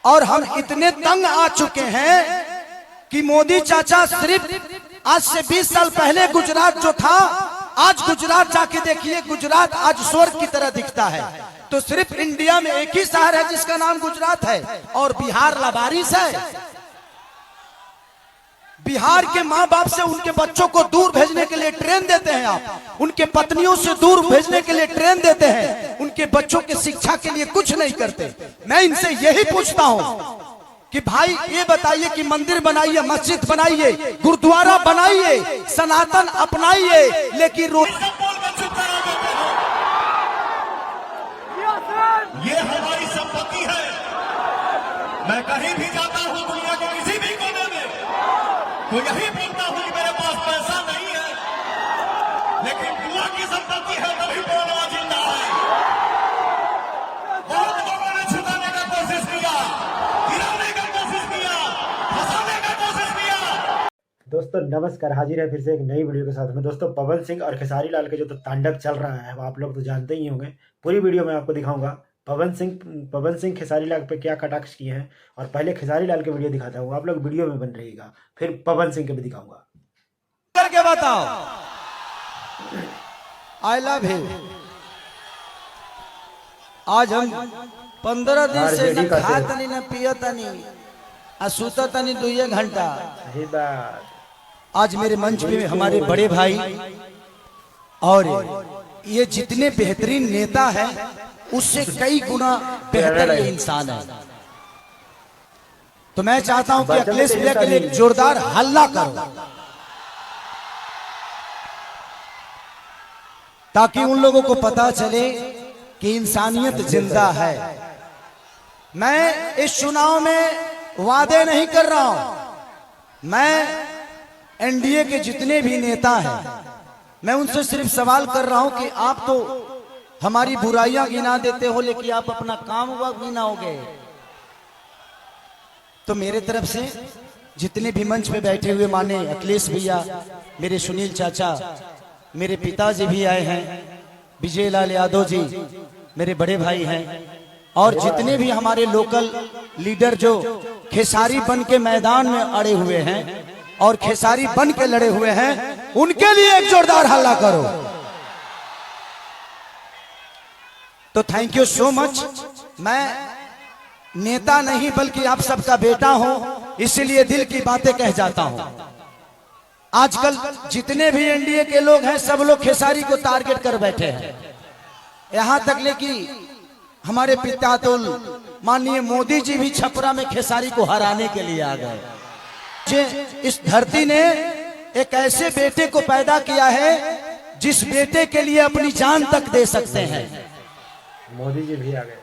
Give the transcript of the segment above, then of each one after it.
और हम इतने तंग आ चुके हैं कि मोदी चाचा सिर्फ आज से 20 साल पहले गुजरात जो था, आज गुजरात जाके देखिए, गुजरात आज स्वर्ग की तरह दिखता है। तो सिर्फ इंडिया में एक ही शहर है जिसका नाम गुजरात है, और बिहार लावारिस है। बिहार के माँ बाप से उनके बच्चों को दूर भेजने के लिए ट्रेन देते हैं आप, उनके पत्नियों से दूर भेजने के लिए ट्रेन देते हैं, उनके बच्चों की शिक्षा के लिए कुछ नहीं करते। मैं इनसे यही पूछता हूँ कि भाई ये बताइए कि मंदिर बनाइए, मस्जिद बनाइए, गुरुद्वारा बनाइए, सनातन अपनाइए, लेकिन ये हमारी संपत्ति है। मैं कहीं भी जाता हूँ दुनिया के किसी भी कोने में तो यही बोलता हूँ कि मेरे पास पैसा नहीं है, लेकिन बुआ की संपत्ति है, तभी बोलना जिंदा है। बहुत लोगों ने छुपाने का कोशिश किया, गिराने का कोशिश किया, फंसाने का कोशिश किया। दोस्तों नमस्कार, हाजिर है फिर से एक नई वीडियो के साथ में। दोस्तों पवन सिंह और खेसारी लाल के जो तो तांडव चल रहा है, आप लोग तो जानते ही होंगे। पूरी वीडियो में आपको दिखाऊंगा पवन सिंह खेसारी लाल पे क्या कटाक्ष किए हैं, और पहले खेसारी लाल के वीडियो दिखाता हूँ, आप लोग वीडियो में बन रहिएगा, फिर पवन सिंह के भी दिखाऊंगा। करके बताओ, आई लव यू। आज हम 15 दिन से न खाता नहीं, न पियता नहीं, और सुतता नहीं 2 घंटा। सही बात। आज मेरे मंच पे हमारे बड़े भाई और ये जितने बेहतरीन नेता हैं उससे कई गुना बेहतर ये इंसान है। तो मैं चाहता हूं कि अखिलेश भैया के लिए जोरदार हल्ला करो, ताकि उन लोगों को पता चले कि इंसानियत जिंदा है। मैं इस चुनाव में वादे नहीं कर रहा हूं। मैं एनडीए के जितने भी नेता हैं, मैं उनसे सिर्फ सवाल कर रहा हूं कि आप तो हमारी बुराइयां गिना देते हो, लेकिन आप अपना काम हुआ गिनाओगे। तो मेरे तरफ से जितने भी मंच पे बैठे हुए माने अखिलेश भैया, मेरे सुनील चाचा, मेरे पिताजी भी आए हैं, विजय लाल यादव जी मेरे बड़े भाई हैं, और जितने भी हमारे लोकल लीडर जो खेसारी बन के मैदान में अड़े हुए हैं और खेसारी बन के लड़े हुए हैं, उनके लिए एक जोरदार हल्ला करो। तो थैंक यू सो मच। मैं नेता नहीं बल्कि आप सबका बेटा हूं, इसीलिए दिल की बातें कह जाता हूं। आजकल जितने भी एनडीए के लोग हैं, सब लोग खेसारी को टारगेट कर बैठे हैं। यहां तक ले कि हमारे पिता तो माननीय मोदी जी भी छपरा में खेसारी को हराने के लिए आ गए। इस धरती ने एक ऐसे बेटे को पैदा किया है जिस बेटे के लिए अपनी जान तक दे सकते हैं। मोदी जी भी आ गए।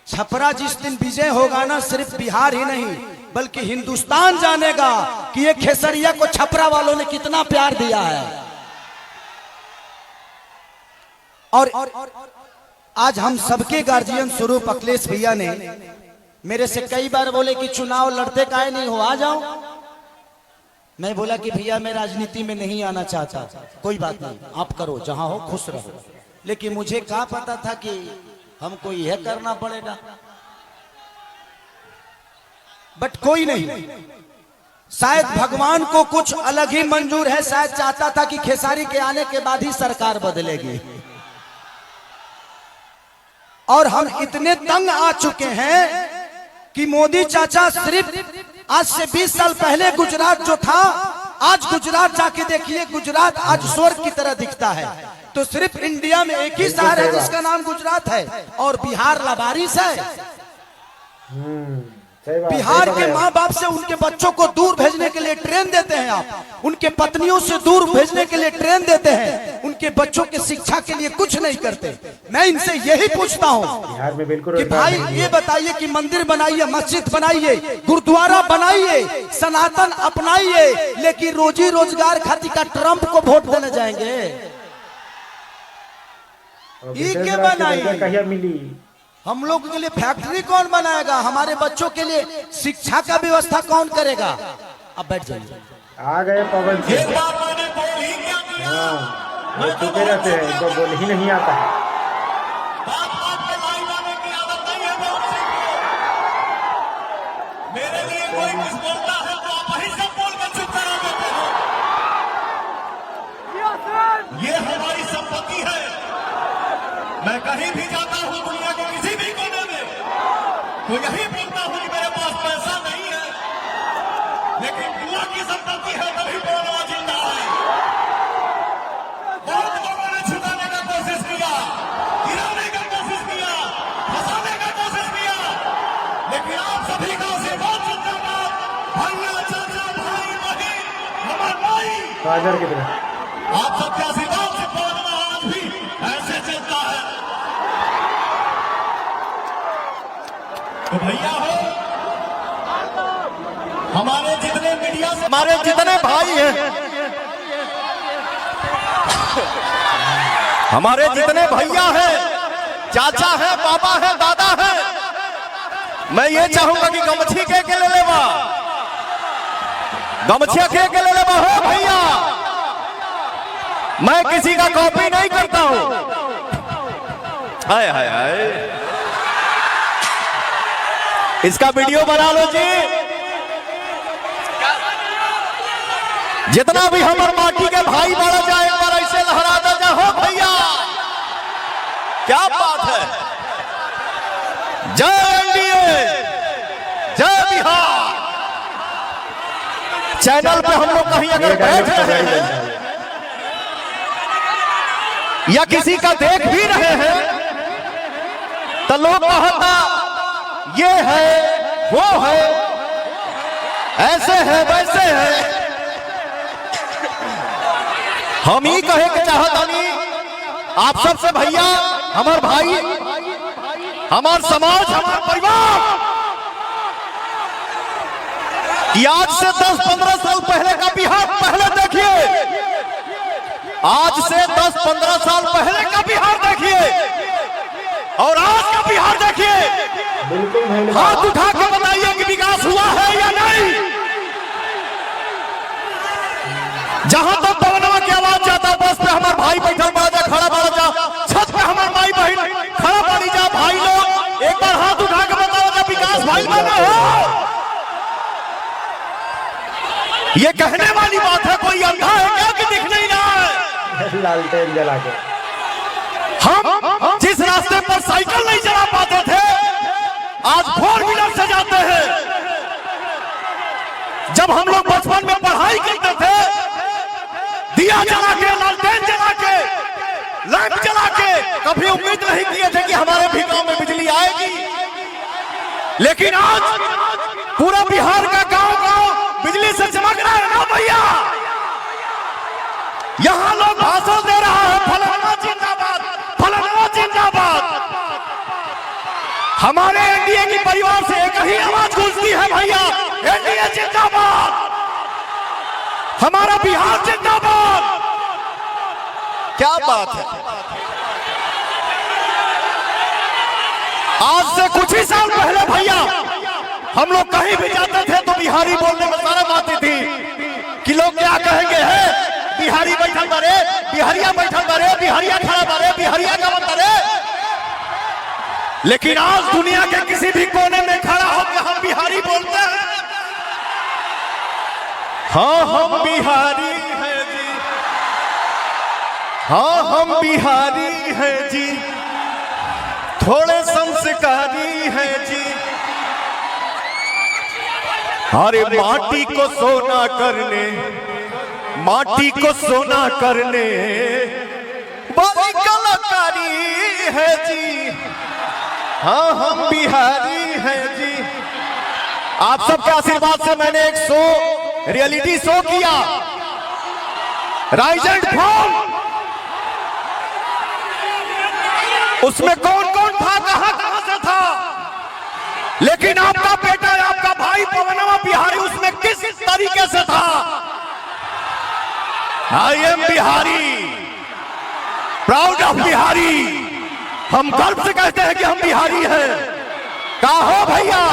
छपरा जिस दिन विजय होगा ना, सिर्फ बिहार ही नहीं बल्कि हिंदुस्तान जानेगा कि ये खेसरिया को छपरा वालों ने कितना प्यार दिया है। और आज हम सबके गार्जियन स्वरूप अखिलेश भैया ने मेरे से कई बार बोले कि चुनाव लड़ते काहे नहीं हो, आ जाओ। मैं बोला कि भैया मैं राजनीति में नहीं आना चाहता। कोई बात नहीं, आप करो, जहां हो खुश रहो। लेकिन मुझे क्या पता था कि हमको यह करना पड़ेगा। बट कोई नहीं, शायद भगवान को कुछ अलग ही मंजूर है। शायद चाहता था कि खेसारी के आने के बाद ही सरकार बदलेगी। और हम इतने तंग आ चुके हैं कि मोदी चाचा सिर्फ आज से 20 साल पहले गुजरात जो था, आज गुजरात जाके देखिए, गुजरात आज स्वर्ग की तरह दिखता है। तो सिर्फ इंडिया में एक ही शहर है जिसका नाम गुजरात है, और बिहार लावारिस है। बिहार के माँ बाप से उनके बच्चों को दूर भेजने के लिए ट्रेन देते हैं आप, उनके पत्नियों से दूर भेजने के लिए ट्रेन देते हैं, उनके बच्चों की शिक्षा के लिए कुछ नहीं करते। मैं इनसे यही पूछता हूँ बिहार में बिल्कुल कि भाई ये बताइए कि मंदिर बनाइए, मस्जिद बनाइए, गुरुद्वारा बनाइए, सनातन अपनाइए, लेकिन रोजी रोजगार खातिर का ट्रंप को वोट देने जाएंगे। ये बनाइए, कहिया मिली? हम लोगों के लिए फैक्ट्री कौन बनाएगा? हमारे बच्चों के लिए शिक्षा का व्यवस्था कौन करेगा? अब बैठ जाइए। आ गए पवन सिंह। हाँ, वो चुके रहते हैं, इनको बोल ही नहीं आता है। तो यही बोलता हूं कि मेरे पास पैसा नहीं है, लेकिन दुआ की संपत्ति है, तभी पवनवा जिंदा है। बहुत लोगों ने छुटाने का कोशिश किया, गिराने का कोशिश किया, फंसाने का कोशिश किया, लेकिन आप सभी का आशीर्वाद जिंदाबाद, भैया, चाचा, भाई, बहन, हमारे भाई, गाजर की तरह आप सबके आशीर्वाद से पवनवा आज भी ऐसे चलता है। तो भैया हो, हमारे जितने मीडिया से हमारे जितने भाई हैं, हमारे जितने भैया हैं, चाचा है, बाबा है, दादा है, मैं ये चाहूंगा कि गमछी के ले लेवा, गमछिया के ले लेवा हो भैया। मैं किसी का कॉपी नहीं करता हूं। हाय हाय हाय, इसका वीडियो बना लो जी। जितना भी हमारे माटी के भाई बढ़ जाए, एक बार ऐसे लहरा दे जाओ भैया, क्या बात है। जय एनडीए, जय बिहार। चैनल पे हम लोग कहीं अगर बैठ रहे हैं या किसी का देख भी रहे हैं तो लोग कहता ये है, वो है, ऐसे है, वैसे है। हम ही कहे के चाहतानी आप सबसे भैया, हमार भाई, हमार समाज, हमार परिवार, कि आज से 10-15 साल पहले का बिहार पहले देखिए, आज से 10-15 साल पहले का बिहार देखिए और आज का बिहार देखिए। बिल्कुल नहीं। हाथ उठा के बताइए कि विकास हुआ है या नहीं। जहां तक पवनवा की आवाज जाता, बस पे हमारे भाई बैठल पड़ा जा, खड़ा पड़ा जा, छत पे हमारे माई बहन खड़ा पड़ी जा। भाई लोग एक बार हाथ उठा के बताओ जब विकास भाई बना हो। ये कहने वाली बात है, कोई अंधा है क्या कि दिख नहीं रहा है। लालटेन जला के हम जिस रास्ते पर साइकिल नहीं चला पाते थे, आज 4 व्हीलर से जाते हैं। जब हम लोग बचपन में पढ़ाई करते थे, दिया जला के, लालटेन जला के, लैंप जला के, कभी उम्मीद नहीं किए थे कि हमारे भी गांव में बिजली आएगी। लेकिन आज पूरा बिहार का गांव बिजली से चमक रहा है ना भैया। यहां लोग भाषण दे रहा है, फलाना जिंदाबाद, फलाना जिंदाबाद। हमारे एनडीए की परिवार से एक ही आवाज गूंजती है भैया, एनडीए जिंदाबाद, हमारा बिहार जिंदाबाद। क्या बात है। आज से कुछ ही साल पहले भैया हम लोग कहीं भी जाते थे तो बिहारी बोलने में शर्म आती थी कि लोग क्या कहेंगे, है बिहारी बैठल बारे, बिहारिया बैठल बारे, बिहारिया खड़ा बारे, बिहारिया का बारे। लेकिन आज दुनिया के किसी भी कोने में खड़ा होकर हम बिहारी बोलते हैं। हाँ हम बिहारी हैं जी, हाँ हम बिहारी हैं जी, थोड़े संस्कारी हैं जी। अरे माटी को सोना करने, माटी को सोना करने बड़ी कलाकारी है जी। हाँ हम बिहारी हैं जी। आप सबके आशीर्वाद से मैंने एक शो, रियलिटी शो किया, राइज एंड फॉल। उसमें कौन कौन था, कहां से था, लेकिन आपका बेटा, आपका भाई पवनवा बिहारी उसमें किस तरीके से था। I am Bihari, proud of Bihari. हम गर्व से कहते हैं कि हम बिहारी हैं। कहा हो भैया।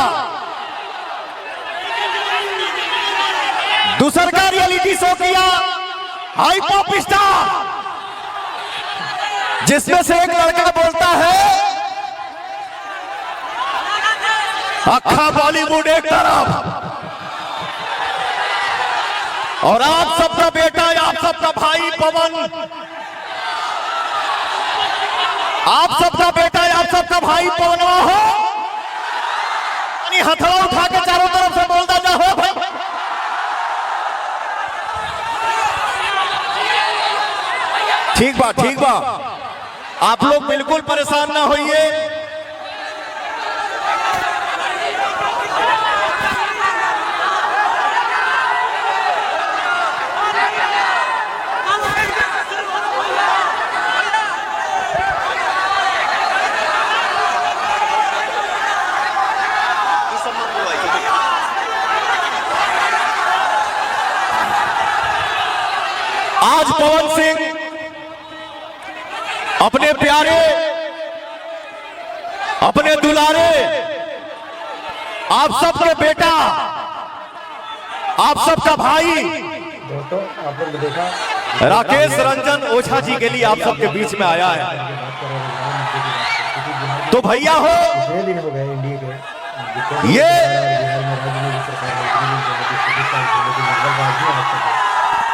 दूसरा का रियलिटी शो किया, हाई पॉप स्टार, जिसमें से एक लड़का बोलता है अखा बॉलीवुड एक तरफ और आप सबका बेटा, आप सबका भाई पवन, आप सबका बेटा, आप सबका भाई पवनवा हो। ठीक बा आप लोग बिल्कुल परेशान ना होइए। आज पवन सिंह अपने प्यारे, अपने दुलारे, आप सबके बेटा, आप सबका भाई दोस्तों आप लोग ने देखा राकेश रंजन ओझा जी के लिए आप सबके बीच में आया है। तो भैया हो, कितने दिन हो गए इंडिया के ये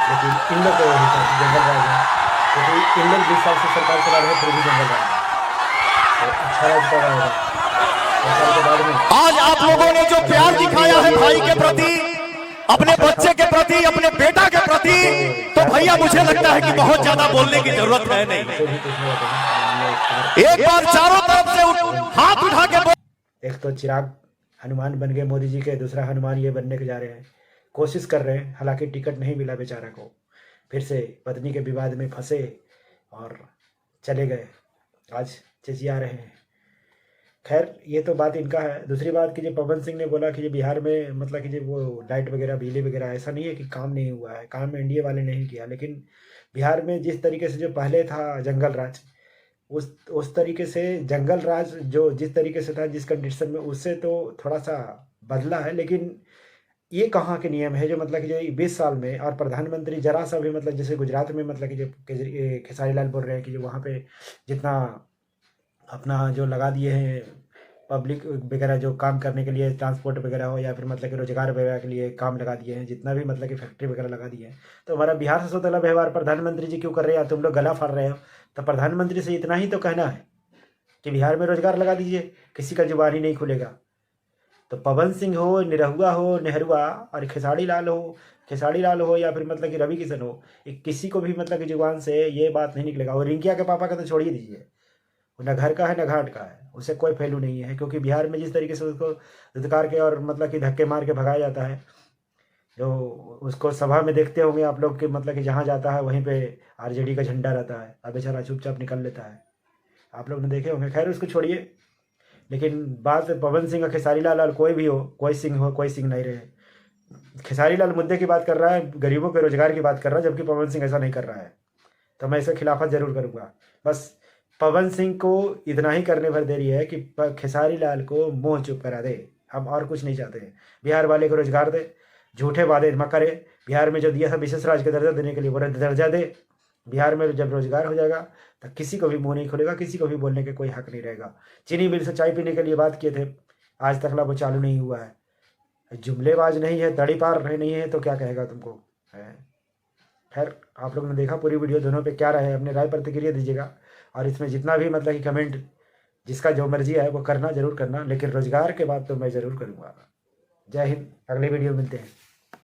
लेकिन इन लोग जंगल राज है, क्योंकि इन लोग 20 साल से सरकार चला रहे हैं, फिर भी जंगल राज है। तो अच्छा राज कर रहा है। 5 साल के बाद में आज आप लोगों ने जो प्यार दिखाया है भाई के प्रति, अपने बच्चे के प्रति, अपने बेटा के प्रति, तो भैया मुझे लगता है कि बहुत ज्यादा बोलने की जरूरत है नहीं। एक बार चारों तरफ से हाथ उठा के एक तो चिराग हनुमान बन गए मोदी जी के, दूसरा हनुमान ये बनने के जा रहे हैं, कोशिश कर रहे हैं, हालांकि टिकट नहीं मिला बेचारा को, फिर से पत्नी के विवाद में फंसे और चले गए, आज चिचिया रहे हैं। खैर ये तो बात इनका है। दूसरी बात कि जो पवन सिंह ने बोला कि जो बिहार में मतलब कि जो वो लाइट वगैरह बिजली वगैरह, ऐसा नहीं है कि काम नहीं हुआ है, काम एनडीए वाले नहीं किया, लेकिन बिहार में जिस तरीके से जो पहले था जंगल राज, उस तरीके से जंगल राज जो जिस तरीके से था, जिस कंडीशन में, उससे तो थोड़ा सा बदला है। लेकिन ये कहाँ के नियम है जो मतलब कि जो 20 साल में, और प्रधानमंत्री जरा सा भी मतलब जैसे गुजरात में मतलब कि जो खेसारी लाल बोल रहे हैं कि जो वहाँ पे जितना अपना जो लगा दिए हैं पब्लिक वगैरह जो काम करने के लिए, ट्रांसपोर्ट वगैरह हो या फिर मतलब कि रोजगार वगैरह के लिए काम लगा दिए हैं, जितना भी मतलब कि फैक्ट्री वगैरह लगा दिए हैं, तो हमारा बिहार से सौतेला व्यवहार प्रधानमंत्री जी क्यों कर रहे हैं? तुम लोग गला फाड़ रहे हो। तो प्रधानमंत्री से इतना ही तो कहना है कि बिहार में रोजगार लगा दीजिए, किसी का जुबान ही नहीं खुलेगा। तो पवन सिंह हो, निरहुआ हो, नेहरूआ और खेसारी लाल हो या फिर मतलब कि रवि किशन हो, किसी को भी मतलब कि जुबान से ये बात नहीं निकलेगा। और रिंकिया के पापा का तो छोड़ ही दीजिए, वो न घर का है न घाट का है, उसे कोई पहलू नहीं है। क्योंकि बिहार में जिस तरीके से उसको धुतकार के और मतलब कि धक्के मार के भगाया जाता है, जो उसको सभा में देखते होंगे आप लोग कि मतलब कि जहाँ जाता है वहीं पे आरजेडी का झंडा रहता है, अब बेचारा चुपचाप निकल लेता है, आप लोग ने देखे होंगे। खैर उसको छोड़िए, लेकिन बात पवन सिंह और खेसारी लाल और कोई भी हो, कोई सिंह नहीं रहे। खेसारी लाल मुद्दे की बात कर रहा है, गरीबों के रोजगार की बात कर रहा है, जबकि पवन सिंह ऐसा नहीं कर रहा है। तो मैं इसका खिलाफत जरूर करूँगा। बस पवन सिंह को इतना ही करने भर देरी है कि खेसारी लाल को मुँह चुप करा दे, हम और कुछ नहीं चाहते हैं। बिहार वाले को रोजगार दे, झूठे वादे मत करे, बिहार में जो दिया था विशेष राज्य का दर्जा देने के लिए वो दर्जा दे। बिहार में जब रोजगार हो जाएगा तो किसी को भी मुंह नहीं खुलेगा, किसी को भी बोलने के कोई हक नहीं रहेगा। चीनी मिल से चाय पीने के लिए बात किए थे, आज तक वो चालू नहीं हुआ है। जुमलेबाज नहीं है, दड़ी पार नहीं है, तो क्या कहेगा तुमको है। खैर आप लोगों ने देखा पूरी वीडियो, दोनों पे क्या रहे अपने राय प्रतिक्रिया दीजिएगा। और इसमें जितना भी मतलब कि कमेंट जिसका जो मर्जी है वो करना, जरूर करना, लेकिन रोजगार के बाद तो मैं ज़रूर करूँगा। जय हिंद, अगले वीडियो में मिलते हैं।